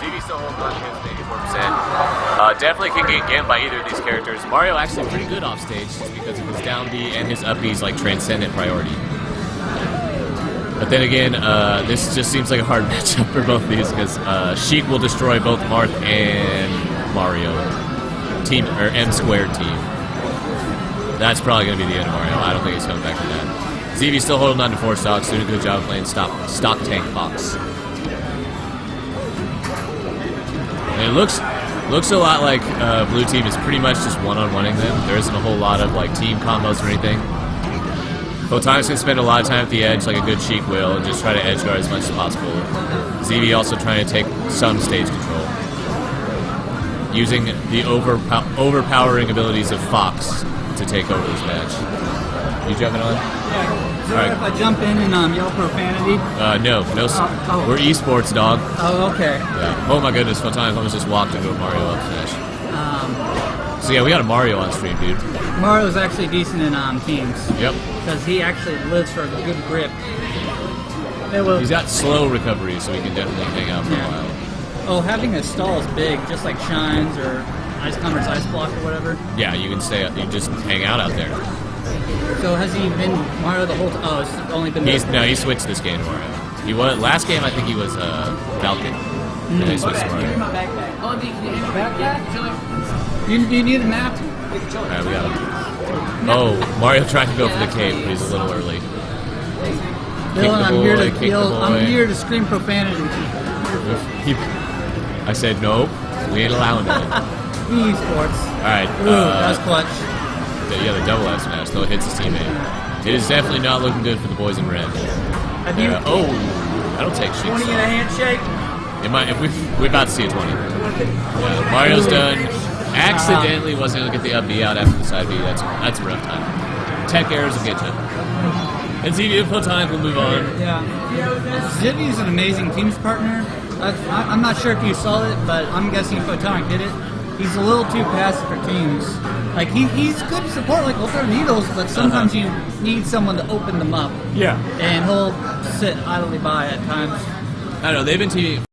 Xiivi still holding on to his 84%. Definitely can get gamed by either of these characters. Mario actually pretty good off stage just because of his down B and his up B's like transcendent priority. But then again, this just seems like a hard matchup for both of these because Sheik will destroy both Marth and Mario. Team or M squared team. That's probably going to be the end of Mario. I don't think he's coming back from that. Xiivi's still holding on to 4 stocks, doing a good job playing stock tank box. And it looks a lot like blue team is pretty much just one-on-oneing them. There isn't a whole lot of like team combos or anything. Photonic's gonna spend a lot of time at the edge like a good Sheik will and just try to edge guard as much as possible. Xiivi also trying to take some stage control. using the overpowering abilities of Fox to take over this match. You jumping on? Yeah. Is it All right. if I jump in and yell profanity? No. We're esports, dog. Oh, okay. Yeah. Oh my goodness, Photonic almost just walked into a Mario up smash. So yeah, we got a Mario on stream, dude. Mario's actually decent in teams. Yep. Because he actually lives for a good grip. He's got slow recovery, so he can definitely hang out for a while. Oh, having a stall is big, just like Shines or Ice Climber's Ice Block or whatever. Yeah, you can stay. You just hang out there. So has he been Mario the whole time? Oh, it's only been. He switched this game to Mario. He was last game. I think he was Falcon. And he switched to Mario. Do you need a map? Alright, we got him. Oh, Mario tried to go for the cape, but he's a little early. Dylan, I'm here to scream profanity. I said no. We ain't allowing that. Esports. Alright. Ooh, that was clutch. Yeah, the double F smash, though it hits his teammate. It is definitely not looking good for the boys in red. That'll take shit. 20 and a handshake? It might. We're about to see a 20. Yeah, Mario's done. Accidentally wasn't able to get the up B out after the side B. That's a rough time. Tech errors will get you. And Xiivi Photonic will move on. Yeah. Xiivi is an amazing teams partner. I'm not sure if you saw it, but I'm guessing Photonic did it. He's a little too passive for teams. Like he's good support, like he'll throw needles, but sometimes you need someone to open them up. Yeah. And he'll sit idly by at times. I don't know. They've been teaming.